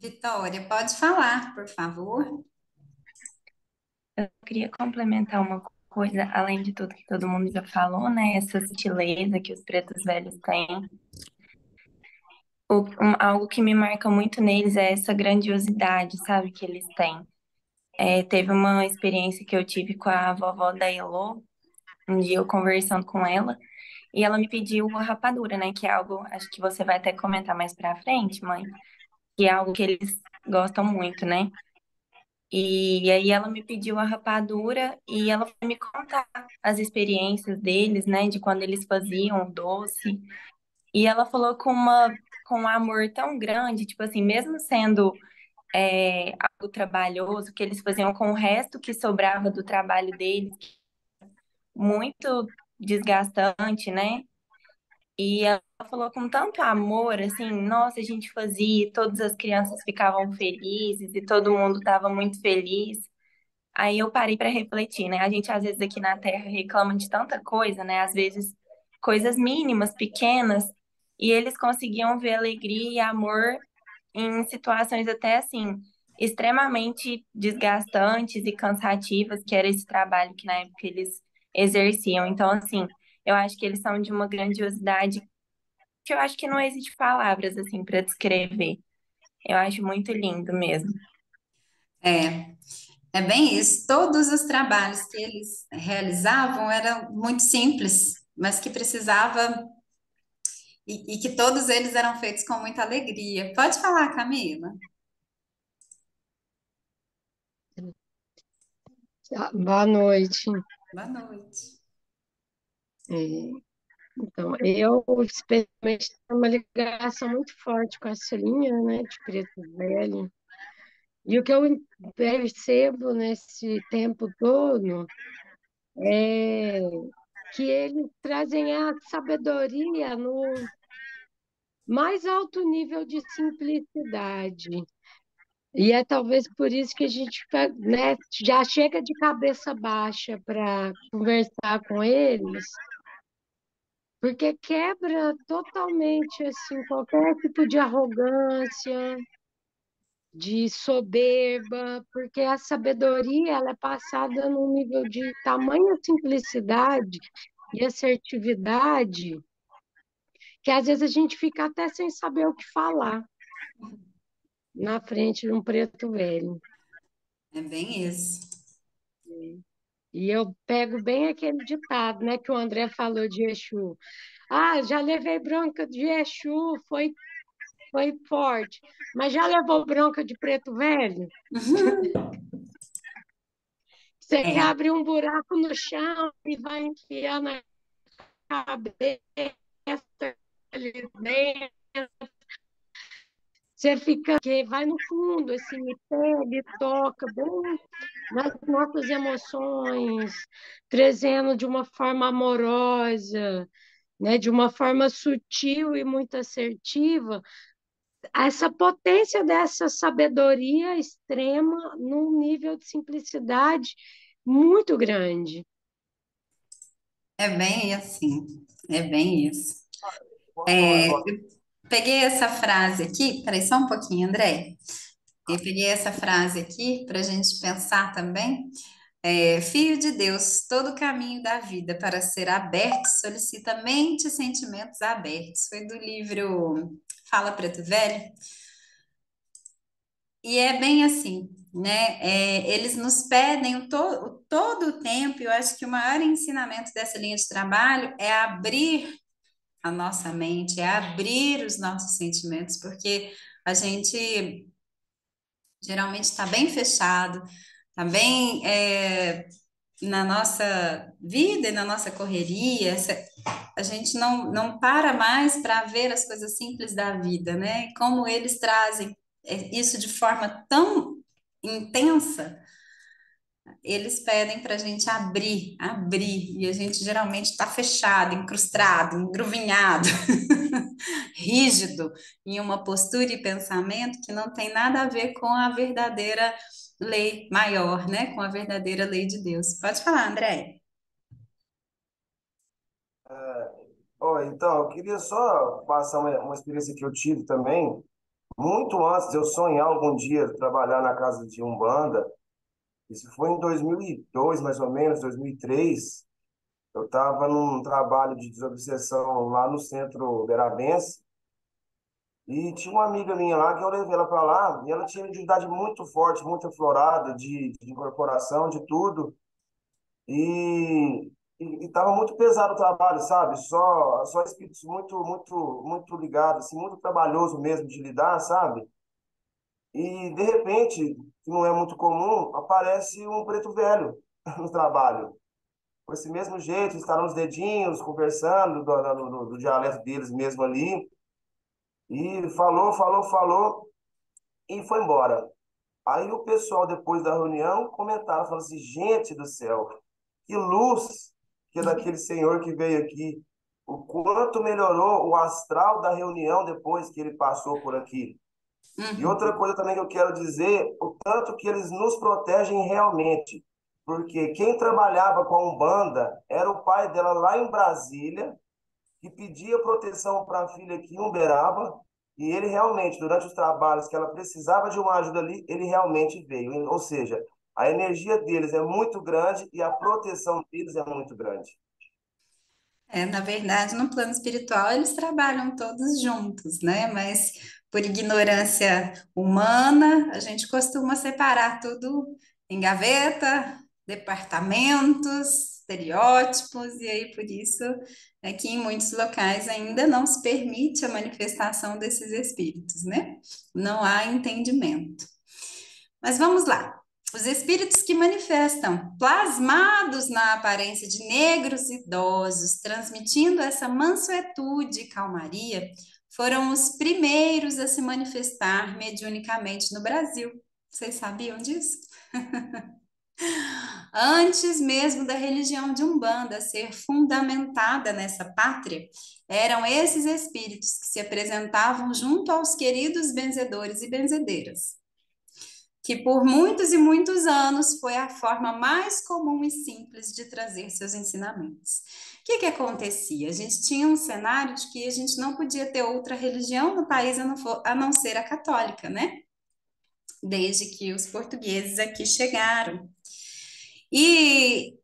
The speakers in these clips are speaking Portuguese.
Vitória, pode falar, por favor? Eu queria complementar uma coisa, além de tudo que todo mundo já falou, né? Essa sutileza que os pretos velhos têm. Algo que me marca muito neles é essa grandiosidade, sabe, que eles têm. Teve uma experiência que eu tive com a vovó da Elô, um dia eu conversando com ela, e ela me pediu a rapadura, né? Que é algo, acho que você vai até comentar mais pra frente, mãe, que é algo que eles gostam muito, né? E aí ela me pediu a rapadura e ela foi me contar as experiências deles, né, de quando eles faziam o doce. E ela falou com um amor tão grande, tipo assim, mesmo sendo algo trabalhoso, que eles faziam com o resto que sobrava do trabalho deles, muito desgastante, né? E ela falou com tanto amor, assim, nossa, a gente fazia, e todas as crianças ficavam felizes e todo mundo estava muito feliz. Aí eu parei para refletir, né? A gente às vezes aqui na Terra reclama de tanta coisa, né? Às vezes coisas mínimas, pequenas, e eles conseguiam ver alegria e amor em situações até assim extremamente desgastantes e cansativas, que era esse trabalho que na época eles exerciam. Então, assim, eu acho que eles são de uma grandiosidade que eu acho que não existe palavras assim para descrever. Eu acho muito lindo mesmo. É, é bem isso. Todos os trabalhos que eles realizavam eram muito simples, mas que precisava e que todos eles eram feitos com muita alegria. Pode falar, Camila. Boa noite. Boa noite. É, então, eu especialmente tenho uma ligação muito forte com essa linha, né, de Preto Velho. E o que eu percebo nesse tempo todo é que eles trazem a sabedoria no mais alto nível de simplicidade. E é talvez por isso que a gente, né, já chega de cabeça baixa para conversar com eles, porque quebra totalmente assim qualquer tipo de arrogância, de soberba, porque a sabedoria ela é passada num nível de tamanha simplicidade e assertividade que às vezes a gente fica até sem saber o que falar na frente de um preto velho. É bem isso. E eu pego bem aquele ditado, né, que o André falou de Exu. Ah, já levei bronca de Exu, foi forte. Mas já levou bronca de preto velho? Você quer É, abrir um buraco no chão e vai enfiar na cabeça ali dentro. Você fica, que vai no fundo, assim, me pega e toca bem nas nossas emoções, trazendo de uma forma amorosa, né, de uma forma sutil e muito assertiva, essa potência dessa sabedoria extrema num nível de simplicidade muito grande. é bem assim. É bem isso. Eu peguei essa frase aqui, peraí só um pouquinho, André. Eu peguei essa frase aqui para a gente pensar também. Filho de Deus, todo caminho da vida para ser aberto solicita mente e sentimentos abertos. Foi do livro Fala Preto Velho. E é bem assim, né? Eles nos pedem todo o tempo, e eu acho que o maior ensinamento dessa linha de trabalho é abrir a nossa mente, é abrir os nossos sentimentos, porque a gente geralmente está bem fechado, está bem na nossa vida e na nossa correria, a gente não para mais para ver as coisas simples da vida, né? Como eles trazem isso de forma tão intensa, eles pedem para a gente abrir, e a gente geralmente está fechado, incrustado, engruvinhado, rígido, em uma postura e pensamento que não tem nada a ver com a verdadeira lei maior, né? Com a verdadeira lei de Deus. Pode falar, André. Então, eu queria só passar uma experiência que eu tive também. muito antes de eu sonhar algum dia trabalhar na casa de Umbanda. Isso foi em 2002, mais ou menos, 2003. Eu estava num trabalho de desobsessão lá no centro Berabense e tinha uma amiga minha lá que eu levei ela para lá e ela tinha uma identidade muito forte, muito aflorada de incorporação, de tudo. E estava muito pesado o trabalho, sabe? Só espíritos muito ligados, assim, muito trabalhoso mesmo de lidar, sabe? E de repente, que não é muito comum, aparece um preto velho no trabalho. Com esse mesmo jeito, estaram os dedinhos, conversando do dialeto deles mesmo ali. E falou, e foi embora. Aí o pessoal, depois da reunião, comentaram, falou assim, gente do céu, que luz que é daquele senhor que veio aqui. O quanto melhorou o astral da reunião depois que ele passou por aqui. E outra Uhum. coisa também que eu quero dizer, o tanto que eles nos protegem realmente. Porque quem trabalhava com a Umbanda era o pai dela lá em Brasília, que pedia proteção para a filha aqui em Uberaba, e ele realmente, durante os trabalhos que ela precisava de uma ajuda ali, ele realmente veio. Ou seja, a energia deles é muito grande e a proteção deles é muito grande. Na verdade, no plano espiritual, eles trabalham todos juntos, né? Mas por ignorância humana, a gente costuma separar tudo em gaveta, departamentos, estereótipos, e aí por isso é que em muitos locais ainda não se permite a manifestação desses espíritos, né? Não há entendimento. Mas vamos lá. Os espíritos que manifestam, plasmados na aparência de negros idosos, transmitindo essa mansuetude e calmaria, foram os primeiros a se manifestar mediunicamente no Brasil. Vocês sabiam disso? Antes mesmo da religião de Umbanda ser fundamentada nessa pátria, eram esses espíritos que se apresentavam junto aos queridos benzedores e benzedeiras, que por muitos e muitos anos foi a forma mais comum e simples de trazer seus ensinamentos. O que que acontecia? A gente tinha um cenário de que a gente não podia ter outra religião no país a não ser a católica, né? Desde que os portugueses aqui chegaram. E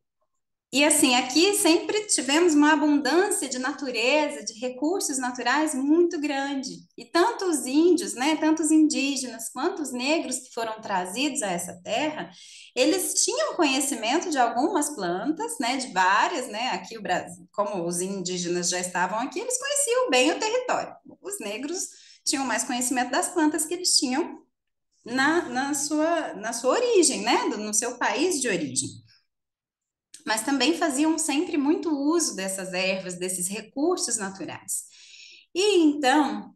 e assim, aqui sempre tivemos uma abundância de natureza, de recursos naturais muito grande. E tanto os índios, né, tanto os indígenas quanto os negros que foram trazidos a essa terra, eles tinham conhecimento de algumas plantas, né, de várias, né, aqui o Brasil, como os indígenas já estavam aqui, eles conheciam bem o território. Os negros tinham mais conhecimento das plantas que eles tinham na sua origem, né, no seu país de origem, mas também faziam sempre muito uso dessas ervas, desses recursos naturais. E então,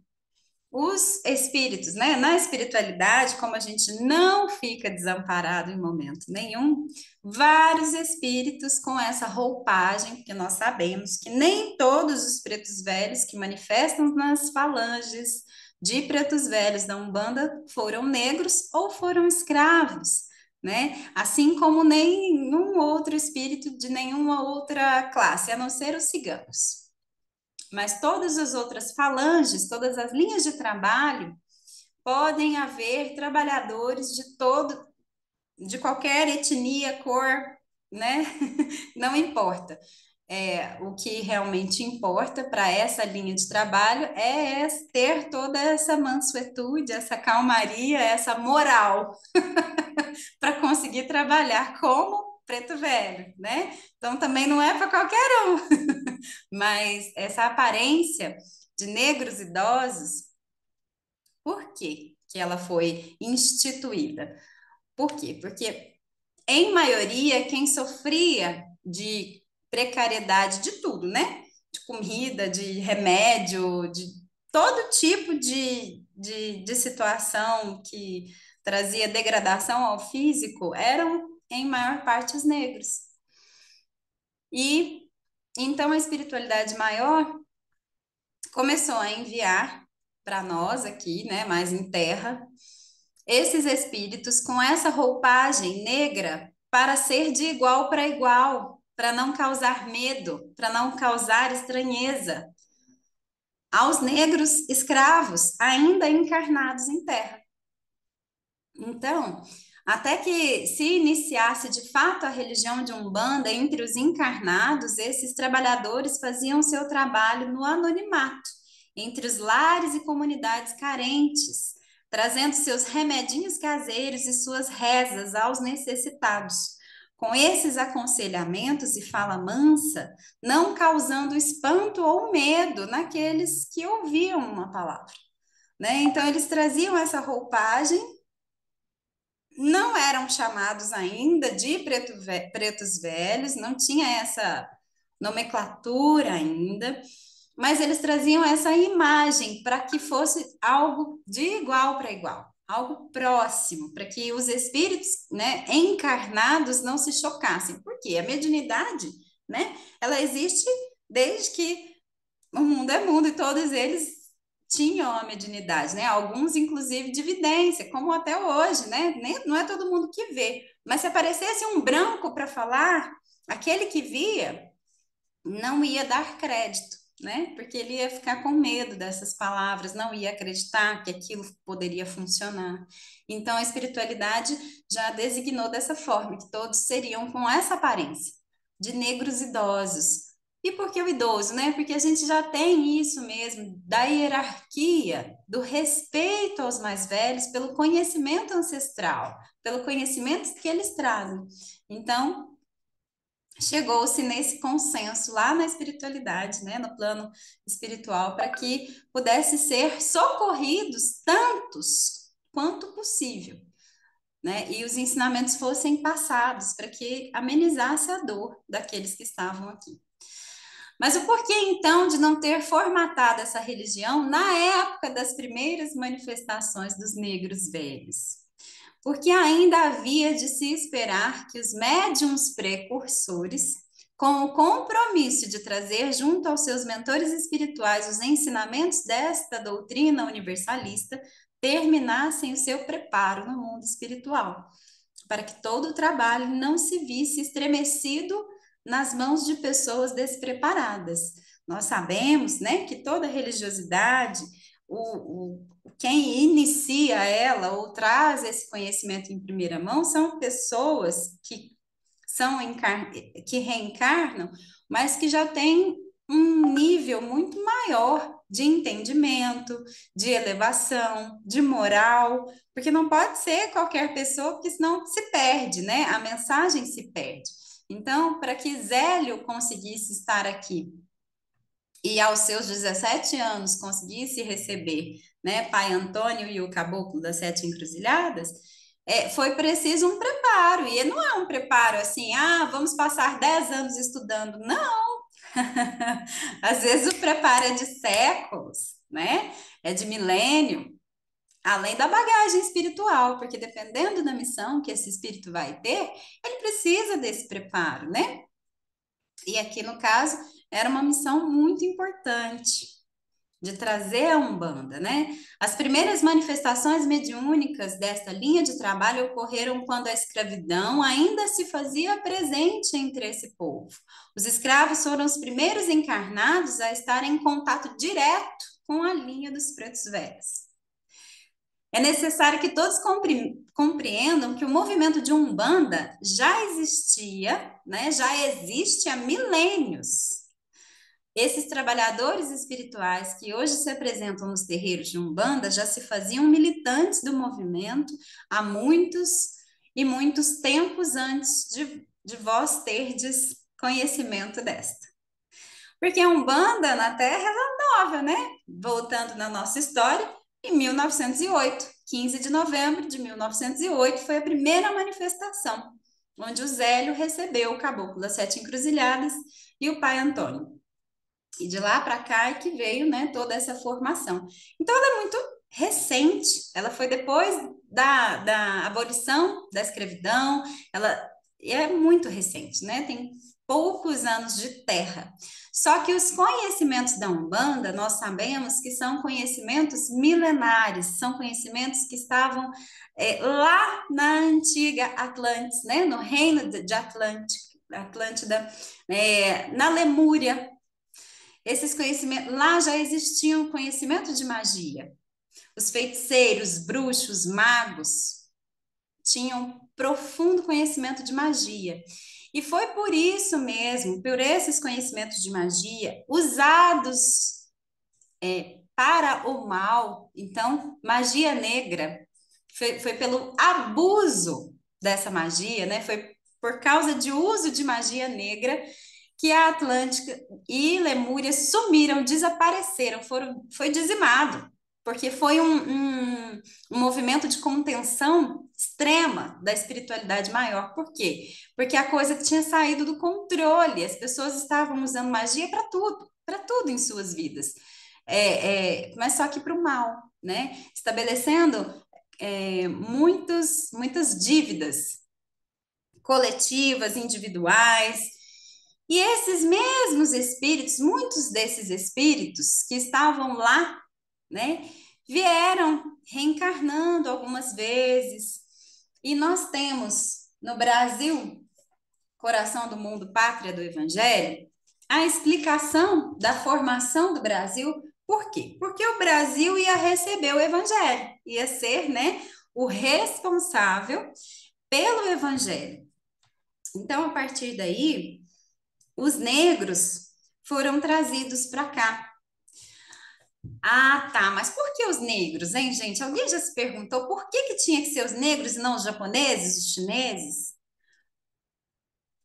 os espíritos, né? Na espiritualidade, como a gente não fica desamparado em momento nenhum, vários espíritos com essa roupagem, porque nós sabemos que nem todos os pretos velhos que manifestam nas falanges de pretos velhos da Umbanda foram negros ou foram escravos, né? Assim como nenhum outro espírito de nenhuma outra classe, a não ser os ciganos. Mas todas as outras falanges, todas as linhas de trabalho, podem haver trabalhadores de qualquer etnia, cor, né? Não importa. O que realmente importa para essa linha de trabalho é ter toda essa mansuetude, essa calmaria, essa moral para conseguir trabalhar como preto velho, né? Então também não é para qualquer um, mas essa aparência de negros idosos, por que que ela foi instituída? Por quê? Porque, em maioria, quem sofria de precariedade de tudo, né? De comida, de remédio, de todo tipo de situação que trazia degradação ao físico, eram, em maior parte, os negros. E então a espiritualidade maior começou a enviar para nós aqui, né, mais em terra, esses espíritos com essa roupagem negra para ser de igual para igual, para não causar medo, para não causar estranheza aos negros escravos ainda encarnados em terra. Então, até que se iniciasse de fato a religião de Umbanda entre os encarnados, esses trabalhadores faziam seu trabalho no anonimato, entre os lares e comunidades carentes, trazendo seus remedinhos caseiros e suas rezas aos necessitados. Com esses aconselhamentos e fala mansa, não causando espanto ou medo naqueles que ouviam uma palavra, né? Então, eles traziam essa roupagem, não eram chamados ainda de pretos velhos, não tinha essa nomenclatura ainda, mas eles traziam essa imagem para que fosse algo de igual para igual, algo próximo, para que os espíritos, né, encarnados não se chocassem, porque a mediunidade, né, ela existe desde que o mundo é mundo e todos eles tinham a mediunidade, né? Alguns, inclusive, de vidência, como até hoje, né? Não é todo mundo que vê, mas se aparecesse um branco para falar, aquele que via não ia dar crédito, né? Porque ele ia ficar com medo dessas palavras, não ia acreditar que aquilo poderia funcionar. Então, a espiritualidade já designou dessa forma, que todos seriam com essa aparência, de negros idosos. E por que o idoso, né? Porque a gente já tem isso mesmo, da hierarquia, do respeito aos mais velhos, pelo conhecimento ancestral, pelo conhecimento que eles trazem. Então, chegou-se nesse consenso lá na espiritualidade, né, no plano espiritual, para que pudesse ser socorridos tantos quanto possível, né, e os ensinamentos fossem passados para que amenizasse a dor daqueles que estavam aqui. Mas o porquê, então, de não ter formatado essa religião na época das primeiras manifestações dos negros velhos? Porque ainda havia de se esperar que os médiums precursores, com o compromisso de trazer junto aos seus mentores espirituais os ensinamentos desta doutrina universalista, terminassem o seu preparo no mundo espiritual, para que todo o trabalho não se visse estremecido nas mãos de pessoas despreparadas. Nós sabemos, né, que toda religiosidade, quem inicia ela ou traz esse conhecimento em primeira mão são pessoas que reencarnam, mas que já têm um nível muito maior de entendimento, de elevação, de moral, porque não pode ser qualquer pessoa, porque senão se perde, né? A mensagem se perde. Então, para que Zélio conseguisse estar aqui e aos seus 17 anos conseguisse receber, né, Pai Antônio e o Caboclo das Sete Encruzilhadas, foi preciso um preparo, e não é um preparo assim, vamos passar 10 anos estudando, não. Às vezes o preparo é de séculos, né, é de milênio, além da bagagem espiritual, porque dependendo da missão que esse espírito vai ter, ele precisa desse preparo, né? E aqui, no caso, era uma missão muito importante de trazer a Umbanda, né? As primeiras manifestações mediúnicas desta linha de trabalho ocorreram quando a escravidão ainda se fazia presente entre esse povo. Os escravos foram os primeiros encarnados a estar em contato direto com a linha dos pretos velhos. É necessário que todos compreendam que o movimento de Umbanda já existia, né? Já existe há milênios. Esses trabalhadores espirituais que hoje se apresentam nos terreiros de Umbanda já se faziam militantes do movimento há muitos e muitos tempos antes de vós terdes conhecimento desta. Porque a Umbanda na Terra ela é nova, né? Voltando na nossa história, em 1908, 15 de novembro de 1908, foi a primeira manifestação, onde o Zélio recebeu o Caboclo das Sete Encruzilhadas e o Pai Antônio. E de lá para cá é que veio, né, toda essa formação. Então, ela é muito recente, ela foi depois da abolição da escravidão, ela é muito recente, né, tem poucos anos de terra. Só que os conhecimentos da Umbanda, nós sabemos que são conhecimentos milenares, são conhecimentos que estavam lá na antiga Atlantis, né, no reino de Atlântida, na Lemúria. Esses conhecimentos, lá já existiam conhecimento de magia. Os feiticeiros, bruxos, magos tinham profundo conhecimento de magia. E foi por isso mesmo, por esses conhecimentos de magia, usados para o mal. Então, magia negra foi pelo abuso dessa magia, né? Foi por causa de uso de magia negra que a Atlântica e Lemúria sumiram, desapareceram, foi dizimado, porque foi um movimento de contenção extrema da espiritualidade maior. Por quê? Porque a coisa tinha saído do controle, as pessoas estavam usando magia para tudo em suas vidas, mas só que para o mal, né? Estabelecendo muitas dívidas coletivas, individuais. E esses mesmos espíritos, muitos desses espíritos que estavam lá, né, vieram reencarnando algumas vezes. E nós temos no Brasil, coração do mundo, pátria do Evangelho, a explicação da formação do Brasil. Por quê? Porque o Brasil ia receber o Evangelho, ia ser, né, o responsável pelo Evangelho. Então, a partir daí, os negros foram trazidos para cá. Ah, tá, mas por que os negros, hein, gente? Alguém já se perguntou por que tinha que ser os negros e não os japoneses, os chineses?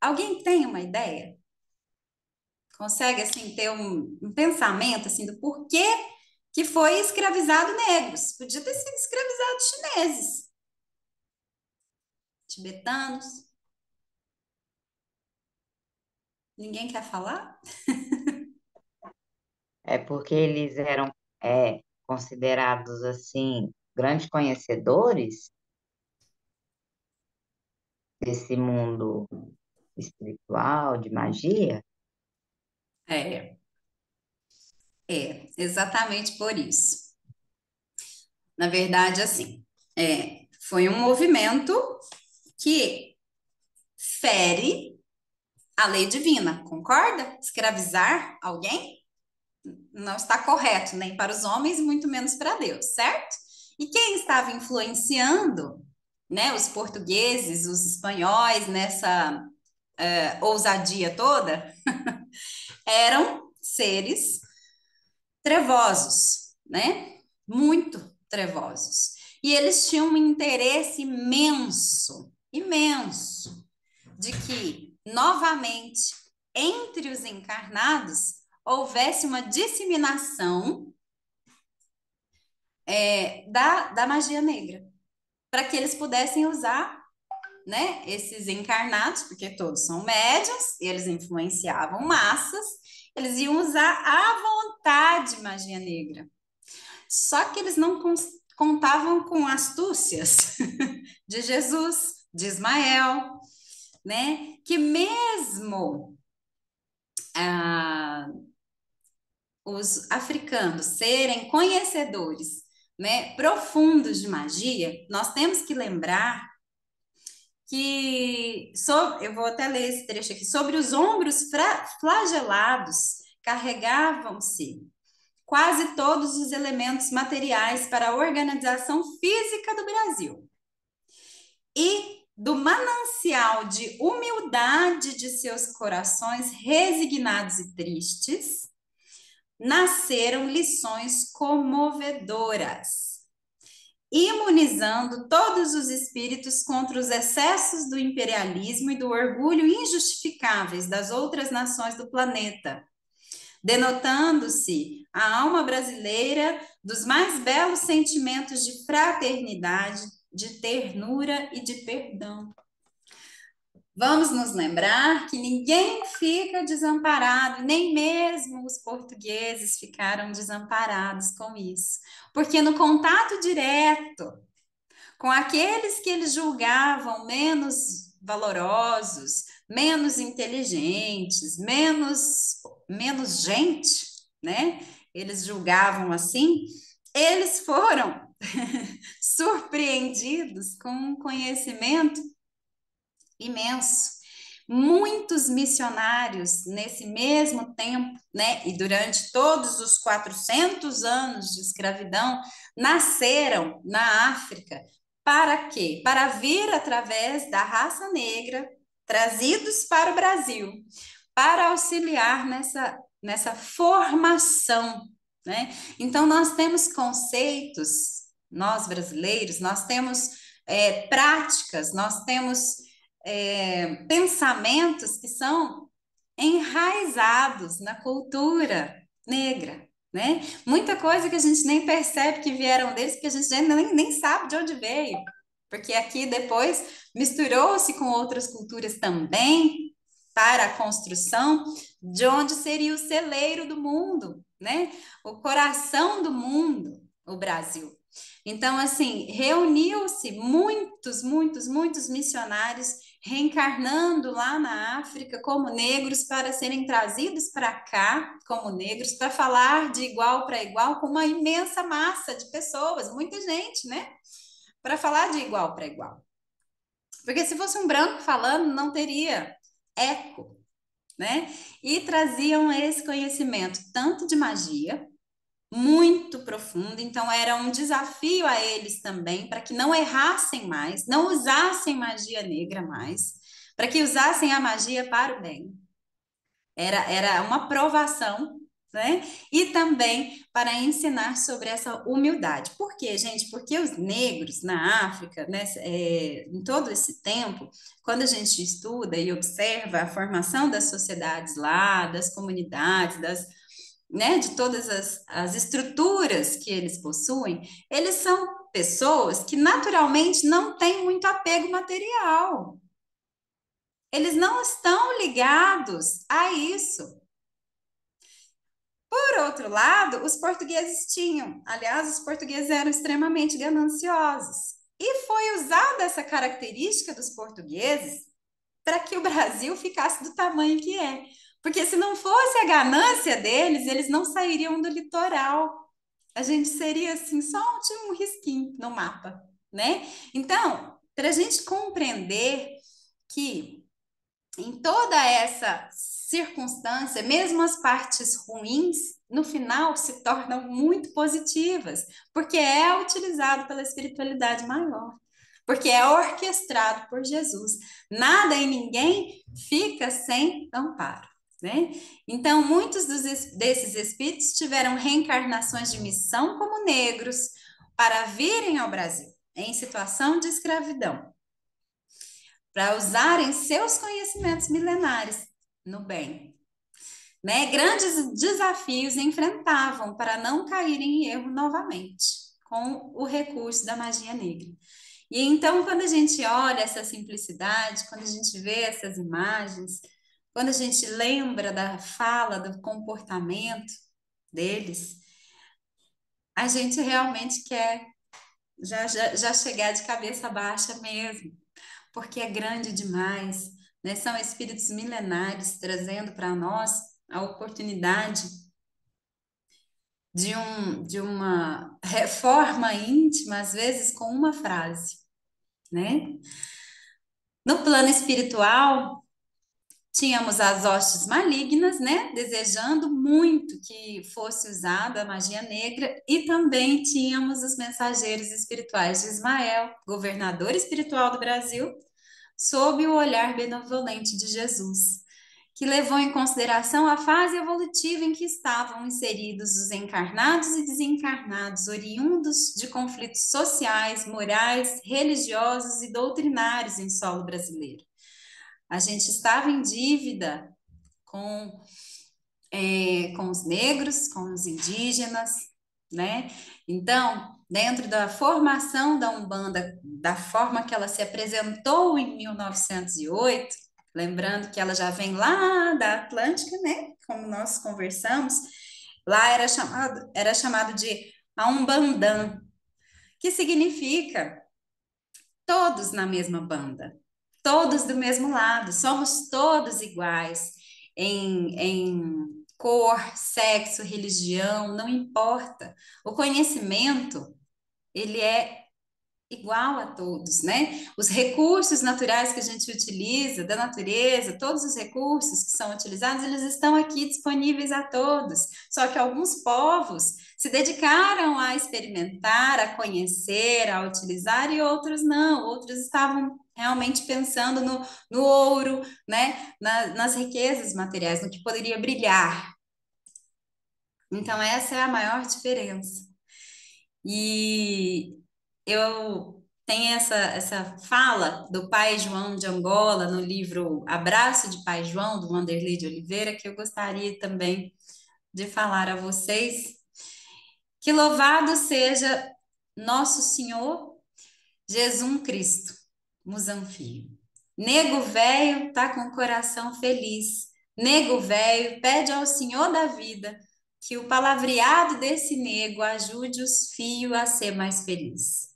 Alguém tem uma ideia? Consegue, assim, ter um pensamento, assim, do porquê que foi escravizado negros? Podia ter sido escravizado chineses, tibetanos. Ninguém quer falar? É porque eles eram considerados assim grandes conhecedores desse mundo espiritual, de magia. É, exatamente por isso. Na verdade, assim, foi um movimento que fere a lei divina, concorda? Escravizar alguém não está correto, nem para os homens, muito menos para Deus, certo? E quem estava influenciando, né, os portugueses, os espanhóis nessa ousadia toda, eram seres trevosos, né? Muito trevosos. E eles tinham um interesse imenso, imenso, de que, novamente, entre os encarnados, houvesse uma disseminação da magia negra, para que eles pudessem usar, né, esses encarnados, porque todos são médiuns, e eles influenciavam massas, eles iam usar à vontade magia negra. Só que eles não contavam com astúcias de Jesus, de Ismael, né? Que mesmo os africanos serem conhecedores, né, profundos de magia, nós temos que lembrar que, eu vou até ler esse trecho aqui, sobre os ombros flagelados carregavam-se quase todos os elementos materiais para a organização física do Brasil. E do manancial de humildade de seus corações resignados e tristes, nasceram lições comovedoras, imunizando todos os espíritos contra os excessos do imperialismo e do orgulho injustificáveis das outras nações do planeta, denotando-se a alma brasileira dos mais belos sentimentos de fraternidade, de ternura e de perdão. Vamos nos lembrar que ninguém fica desamparado, nem mesmo os portugueses ficaram desamparados com isso, porque no contato direto com aqueles que eles julgavam menos valorosos, menos inteligentes, menos gente, né? Eles julgavam assim, eles foram surpreendidos com um conhecimento imenso. muitos missionários nesse mesmo tempo, né, e durante todos os 400 anos de escravidão, nasceram na África. Para quê? Para vir através da raça negra, trazidos para o Brasil, para auxiliar nessa formação, né? Então, nós temos conceitos, nós brasileiros, nós temos práticas, nós temos pensamentos que são enraizados na cultura negra, né? Muita coisa que a gente nem percebe que vieram deles, porque a gente nem sabe de onde veio, porque aqui depois misturou-se com outras culturas também para a construção de onde seria o celeiro do mundo, né? O coração do mundo, o Brasil. Então, assim, reuniu-se muitos missionários reencarnando lá na África como negros para serem trazidos para cá como negros para falar de igual para igual com uma imensa massa de pessoas, muita gente, né? Para falar de igual para igual. Porque se fosse um branco falando, não teria eco, né? E traziam esse conhecimento tanto de magia, muito profundo, então era um desafio a eles também, para que não errassem mais, não usassem magia negra mais, para que usassem a magia para o bem. Era uma provação, né? E também para ensinar sobre essa humildade. Por quê, gente? Porque os negros na África, né, em todo esse tempo, quando a gente estuda e observa a formação das sociedades lá, das comunidades, né, de todas as estruturas que eles possuem, eles são pessoas que naturalmente não têm muito apego material. Eles não estão ligados a isso. Por outro lado, os portugueses tinham, aliás, os portugueses eram extremamente gananciosos. E foi usada essa característica dos portugueses para que o Brasil ficasse do tamanho que é. Porque se não fosse a ganância deles, eles não sairiam do litoral. A gente seria assim, só um risquinho no mapa, né? Então, para a gente compreender que em toda essa circunstância, mesmo as partes ruins, no final se tornam muito positivas, porque é utilizado pela espiritualidade maior, porque é orquestrado por Jesus. Nada e ninguém fica sem amparo, né? Então, muitos desses espíritos tiveram reencarnações de missão como negros para virem ao Brasil em situação de escravidão, para usarem seus conhecimentos milenares no bem, né? Grandes desafios enfrentavam para não caírem em erro novamente com o recurso da magia negra. E então, quando a gente olha essa simplicidade, quando a gente vê essas imagens, quando a gente lembra da fala, do comportamento deles, a gente realmente quer já chegar de cabeça baixa mesmo, porque é grande demais, né? São espíritos milenares trazendo para nós a oportunidade de uma reforma íntima, às vezes com uma frase, né? No plano espiritual, tínhamos as hostes malignas, né? Desejando muito que fosse usada a magia negra, e também tínhamos os mensageiros espirituais de Ismael, governador espiritual do Brasil, sob o olhar benevolente de Jesus, que levou em consideração a fase evolutiva em que estavam inseridos os encarnados e desencarnados, oriundos de conflitos sociais, morais, religiosos e doutrinários em solo brasileiro. A gente estava em dívida com, com os negros, com os indígenas, né? Então, dentro da formação da Umbanda, da forma que ela se apresentou em 1908, lembrando que ela já vem lá da Atlântica, né? Como nós conversamos, lá era chamado de a Umbandã, que significa todos na mesma banda, todos do mesmo lado, somos todos iguais em cor, sexo, religião, não importa. O conhecimento, ele é igual a todos, né? Os recursos naturais que a gente utiliza, da natureza, todos os recursos que são utilizados, eles estão aqui disponíveis a todos. Só que alguns povos se dedicaram a experimentar, a conhecer, a utilizar, e outros não. Outros estavam realmente pensando no ouro, né? Nas riquezas materiais, no que poderia brilhar. Então, essa é a maior diferença. E eu tenho essa fala do Pai João de Angola no livro Abraço de Pai João, do Wanderlei de Oliveira, que eu gostaria também de falar a vocês. Que louvado seja nosso Senhor Jesus Cristo, Musanfio. Nego velho tá com o coração feliz. Nego velho pede ao Senhor da vida que o palavreado desse nego ajude os fios a ser mais feliz.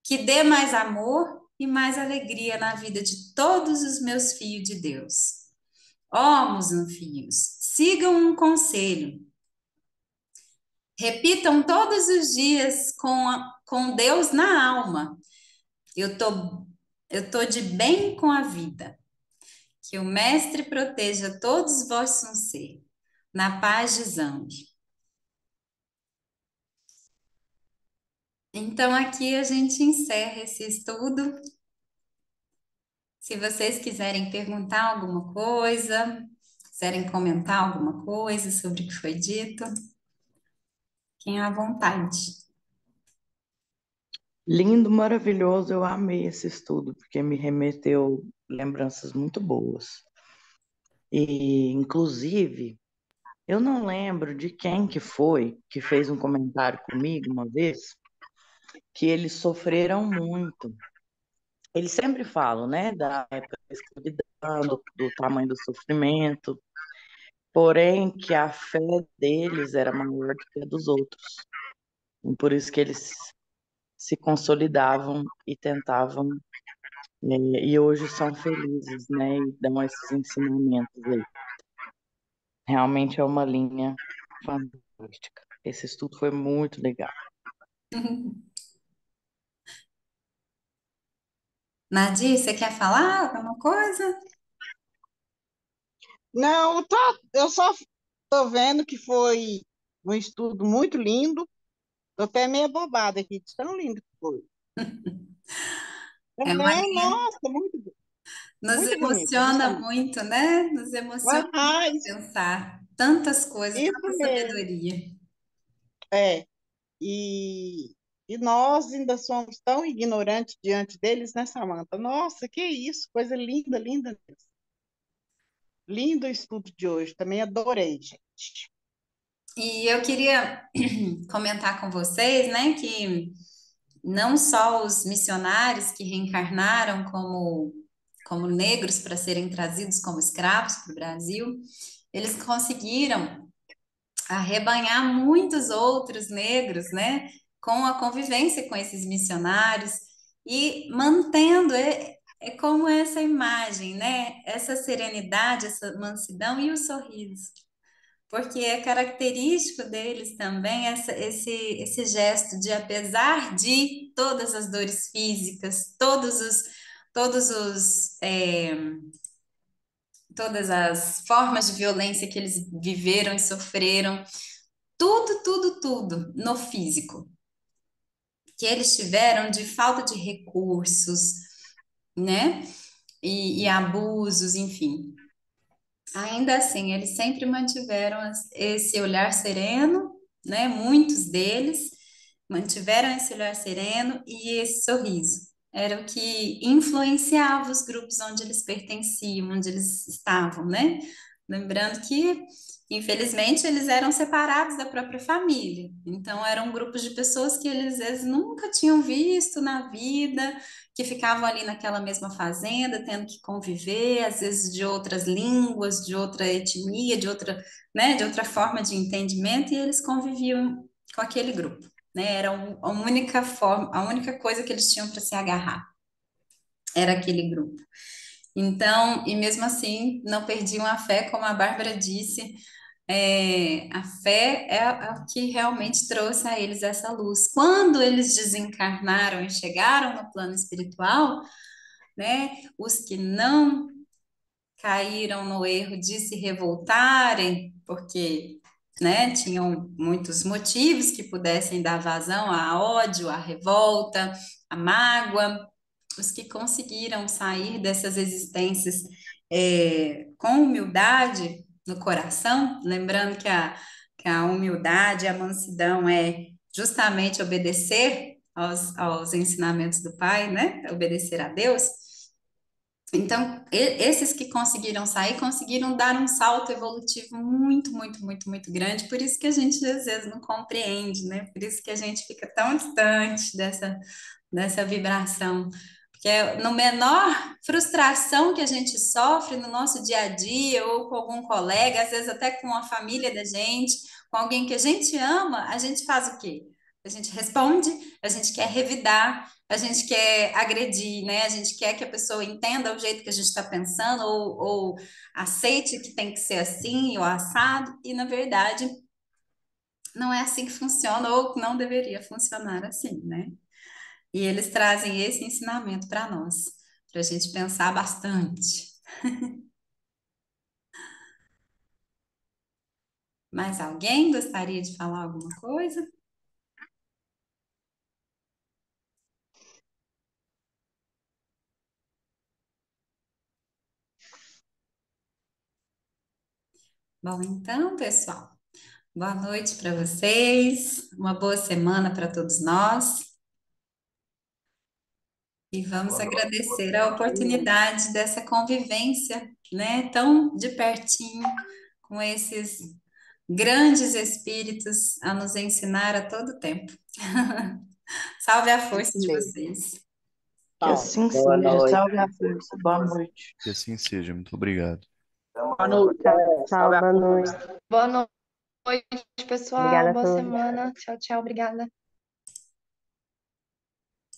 Que dê mais amor e mais alegria na vida de todos os meus filhos de Deus. Ó, Musanfios, sigam um conselho. Repitam todos os dias com Deus na alma. Eu tô de bem com a vida. Que o Mestre proteja todos vossos ser. Na paz de Zambi. Então, aqui a gente encerra esse estudo. Se vocês quiserem perguntar alguma coisa, quiserem comentar alguma coisa sobre o que foi dito, fiquem à vontade. Lindo, maravilhoso, eu amei esse estudo, porque me remeteu lembranças muito boas. E, inclusive, eu não lembro de quem que foi que fez um comentário comigo uma vez, que eles sofreram muito. Eles sempre falam, né, da época da escravidão, do tamanho do sofrimento, porém que a fé deles era maior do que a dos outros. E por isso que eles se consolidavam e tentavam, e hoje são felizes, né, e dão esses ensinamentos aí. Realmente é uma linha fantástica. Esse estudo foi muito legal. Nadir, você quer falar alguma coisa? Não, eu só estou vendo que foi um estudo muito lindo. Estou até meio bobada aqui, de tão lindo que foi. É uma Nossa, muito, Nos muito bonito, emociona justamente. muito, né? Nos emociona Ah, isso, pensar tantas coisas, isso tanta mesmo. sabedoria. É. E, e nós ainda somos tão ignorantes diante deles, né, Samanta? Nossa, que isso, coisa linda, linda mesmo. Lindo o estudo de hoje, também adorei, gente. E eu queria comentar com vocês, né, que não só os missionários que reencarnaram como negros para serem trazidos como escravos para o Brasil, eles conseguiram arrebanhar muitos outros negros, né, com a convivência com esses missionários e mantendo é como essa imagem, né, essa serenidade, essa mansidão e o sorriso. Porque é característico deles também esse gesto de, apesar de todas as dores físicas, todos os, todas as formas de violência que eles viveram e sofreram, tudo no físico, que eles tiveram de falta de recursos, né? E abusos, enfim. Ainda assim, eles sempre mantiveram esse olhar sereno, né? Muitos deles mantiveram esse olhar sereno e esse sorriso. Era o que influenciava os grupos onde eles pertenciam, onde eles estavam, né? Lembrando que, infelizmente, eles eram separados da própria família. Então, eram grupos de pessoas que eles, às vezes, nunca tinham visto na vida, que ficavam ali naquela mesma fazenda, tendo que conviver, às vezes de outras línguas, de outra etnia, de outra, né, de outra forma de entendimento, e eles conviviam com aquele grupo, né? Era a única forma, a única coisa que eles tinham para se agarrar era aquele grupo. Então, e mesmo assim, não perdiam a fé, como a Bárbara disse, A fé é o que realmente trouxe a eles essa luz. Quando eles desencarnaram e chegaram no plano espiritual, né, os que não caíram no erro de se revoltarem, porque, né, tinham muitos motivos que pudessem dar vazão a ódio, a revolta, a mágoa, os que conseguiram sair dessas existências com humildade no coração, lembrando que a humildade, a mansidão é justamente obedecer aos ensinamentos do Pai, né? Obedecer a Deus. Então, esses que conseguiram sair, conseguiram dar um salto evolutivo muito, muito, muito, muito grande. Por isso que a gente às vezes não compreende, né? Por isso que a gente fica tão distante dessa vibração. Porque no menor frustração que a gente sofre no nosso dia a dia, ou com algum colega, às vezes até com a família da gente, com alguém que a gente ama, a gente faz o quê? A gente responde, a gente quer revidar, a gente quer agredir, né? A gente quer que a pessoa entenda o jeito que a gente está pensando, ou aceite que tem que ser assim, ou assado, e na verdade não é assim que funciona, ou não deveria funcionar assim, né? E eles trazem esse ensinamento para nós, para a gente pensar bastante. Mais alguém gostaria de falar alguma coisa? Bom, então, pessoal, boa noite para vocês, uma boa semana para todos nós. E vamos Boa noite. agradecer a oportunidade dessa convivência, né, tão de pertinho, com esses grandes espíritos a nos ensinar a todo tempo. Salve a força Isso de mesmo. vocês. Que assim Boa seja. noite. Salve a força. Boa noite. Que assim seja. Muito obrigado. Até Boa amanhã. noite. Tchau, boa noite. Boa noite, pessoal. Obrigada Boa por semana. Tchau, tchau. Obrigada.